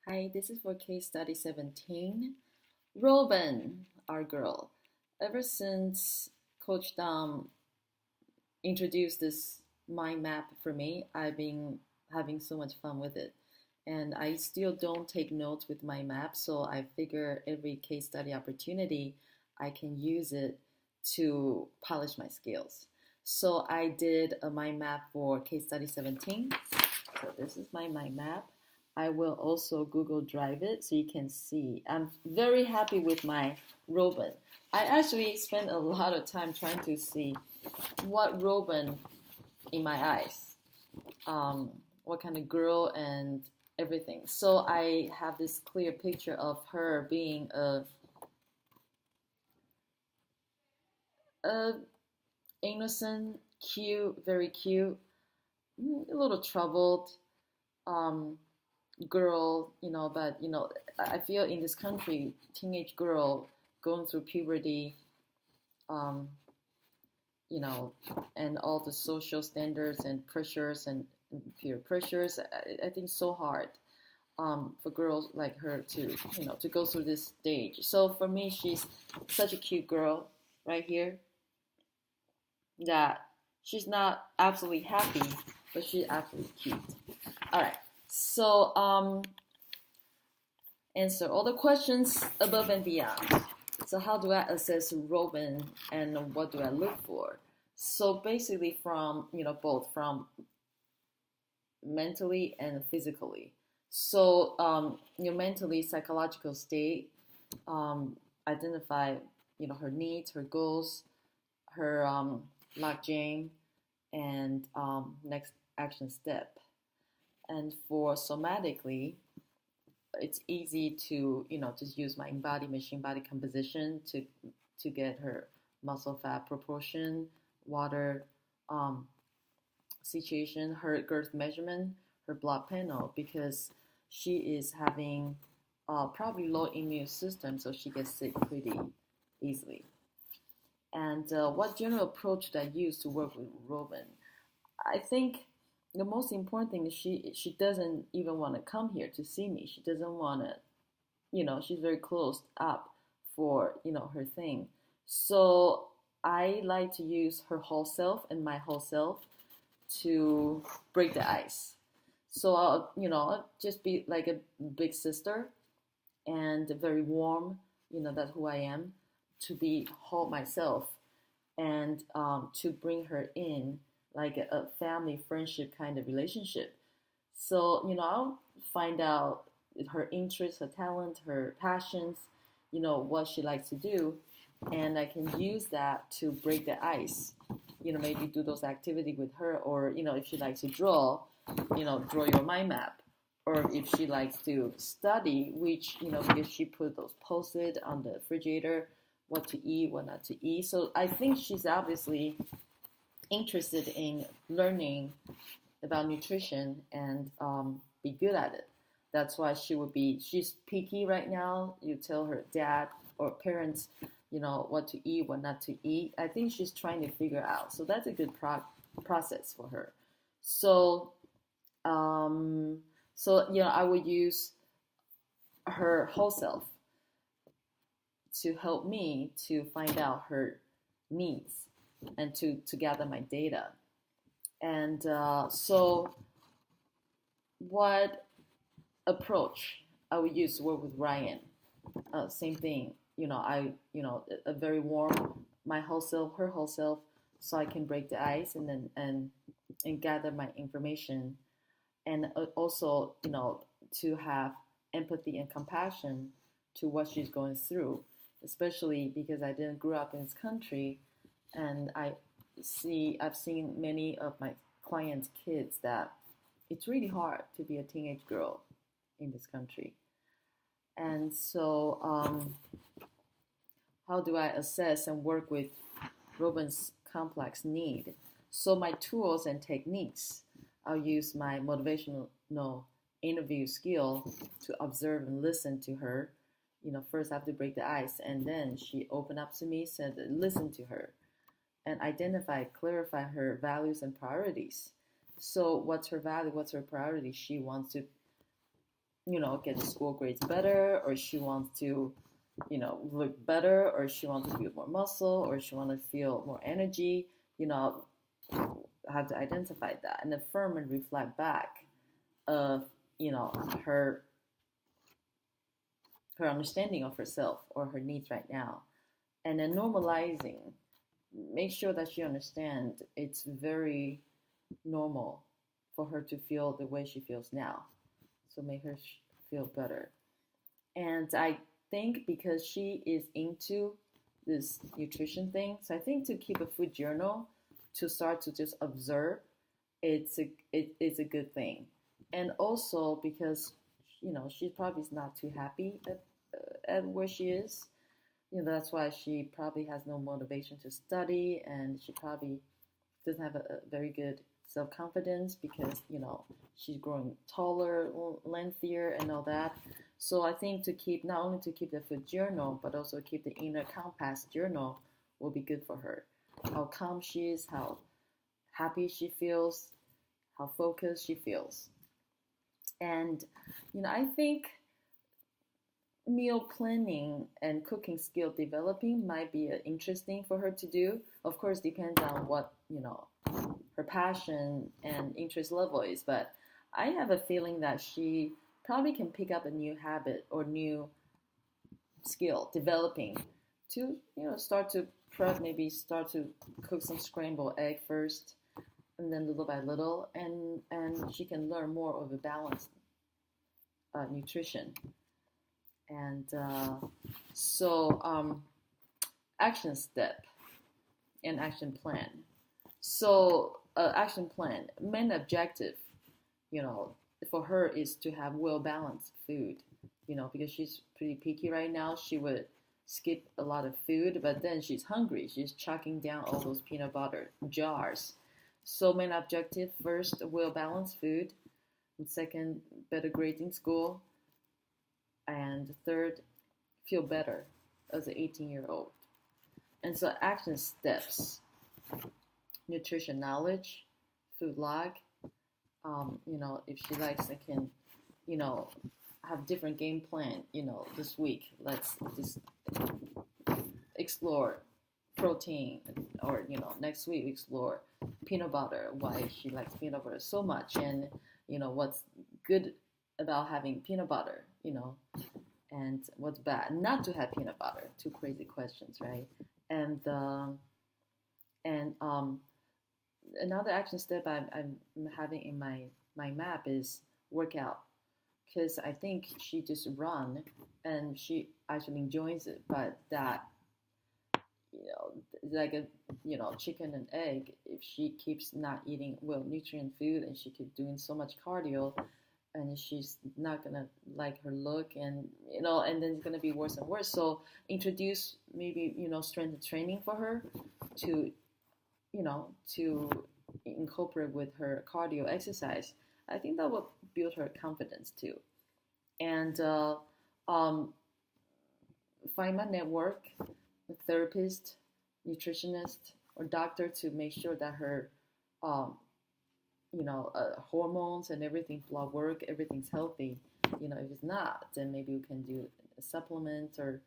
Hi, this is for case study 17. Robyn, our girl. Ever since Coach Dom introduced this mind map for me, I've been having so much fun with it. And I still don't take notes with my map, so I figure every case study opportunity, I can use it to polish my skills. So I did a mind map for case study 17. So this is my mind map. I will also Google Drive it so you can see. I'm very happy with my Robyn. I actually spent a lot of time trying to see what Robyn in my eyes, what kind of girl and everything. So I have this clear picture of her being a innocent, cute, very cute, a little troubled, um, girl, but I feel in this country, teenage girl going through puberty, um, you know, and all the social standards and pressures and peer pressures, I think so hard for girls like her to go through this stage. So for me, she's such a cute girl right here that she's not absolutely happy, but she's absolutely cute. All right. So answer all the questions above and beyond. So how do I assess Robyn and what do I look for? So basically from, both from mentally and physically. So your mentally psychological state, identify, her needs, her goals, her logjam, and next action step. And for somatically, it's easy to just use my body machine body composition to get her muscle fat proportion, water situation, her girth measurement, her blood panel, because she is having probably low immune system, so she gets sick pretty easily. And what general approach did I use to work with Robyn? I think the most important thing is she doesn't even want to come here to see me. She doesn't want to, she's very closed up for her thing. So I like to use her whole self and my whole self to break the ice. So I'll just be like a big sister and very warm. That's who I am. To be whole myself and to bring her in like a family friendship kind of relationship. So, I'll find out her interests, her talent, her passions, what she likes to do. And I can use that to break the ice, maybe do those activities with her. Or, if she likes to draw, draw your mind map. Or if she likes to study, which, because she put those post-it on the refrigerator, what to eat, what not to eat. So I think she's obviously interested in learning about nutrition and be good at it. That's why she's picky right now. You tell her dad or parents, what to eat, what not to eat. I think she's trying to figure out. So that's a good process for her. So, I would use her whole self to help me to find out her needs and to gather my data. And so what approach I would use to work with Ryan? Same thing. A very warm, my whole self, her whole self, so I can break the ice and then and gather my information, and also to have empathy and compassion to what she's going through, especially because I didn't grow up in this country, and I've seen many of my clients' kids that it's really hard to be a teenage girl in this country. And so, how do I assess and work with Robyn's complex need? So my tools and techniques, I'll use my motivational interview skill to observe and listen to her. First I have to break the ice, and then she opened up to me, said, listen to her, and identify, clarify her values and priorities. So what's her value? What's her priority? She wants to get the school grades better, or she wants to, look better, or she wants to build more muscle, or she wants to feel more energy, you know, have to identify that and affirm and reflect back of, her understanding of herself or her needs right now. And then normalizing, make sure that she understands it's very normal for her to feel the way she feels now. So make her feel better. And I think because she is into this nutrition thing, so I think to keep a food journal, to start to just observe, it's a good thing. And also because she probably is not too happy at where she is. That's why she probably has no motivation to study, and she probably doesn't have a very good self-confidence because she's growing taller, lengthier, and all that. So I think to keep, not only to keep the food journal, but also keep the inner compass journal will be good for her. How calm she is, how happy she feels, how focused she feels. And I think meal planning and cooking skill developing might be interesting for her to do. Of course, depends on what her passion and interest level is. But I have a feeling that she probably can pick up a new habit or new skill developing to start to prep, maybe start to cook some scrambled egg first, and then little by little, and she can learn more of a balanced nutrition. And action step and action plan. So action plan, main objective, for her is to have well-balanced food, because she's pretty picky right now. She would skip a lot of food, but then she's hungry. She's chucking down all those peanut butter jars. So main objective, first, well-balanced food. And second, better grades in school. And third, feel better as an 18-year-old. And so action steps, nutrition knowledge, food log. If she likes, I can, have different game plan. This week, let's just explore protein, or next week we explore peanut butter, why she likes peanut butter so much, and what's good about having peanut butter, and what's bad not to have peanut butter. Two crazy questions, right? And another action step I'm having in my map is workout, because I think she just run and she actually enjoys it, but that like a chicken and egg, if she keeps not eating well nutrient food and she keeps doing so much cardio, and she's not gonna like her look, and and then it's gonna be worse and worse. So introduce maybe strength training for her to to incorporate with her cardio exercise. I think that will build her confidence too. And find my network, a therapist, nutritionist, or doctor to make sure that her hormones and everything, blood work, everything's healthy. If it's not, then maybe we can do a supplement or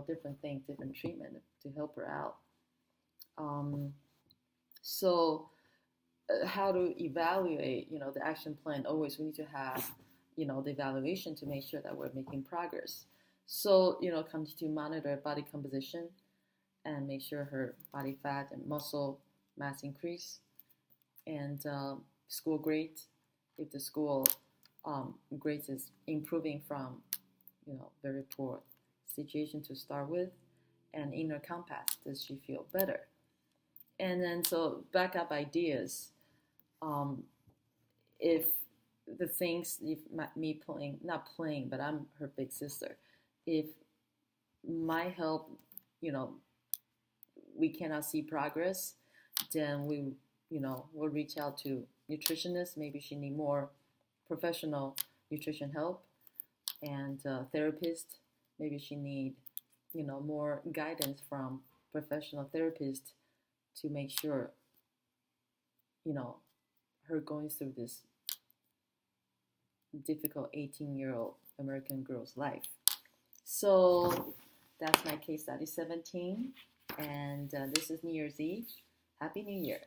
different things, different treatment to help her out. How to evaluate the action plan? Always we need to have the evaluation to make sure that we're making progress. So continue to monitor body composition and make sure her body fat and muscle mass increase, and school grades, if the school grades is improving from very poor situation to start with, and inner compass, does she feel better? And then so backup ideas, if the things, if me playing, not playing, but I'm her big sister, if my help, we cannot see progress, then we'll reach out to nutritionists. Maybe she need more professional nutrition help, and therapist. Maybe she need more guidance from professional therapists to make sure her going through this difficult 18-year-old American girl's life. So that's my case study 17. And this is New Year's Eve. Happy New Year.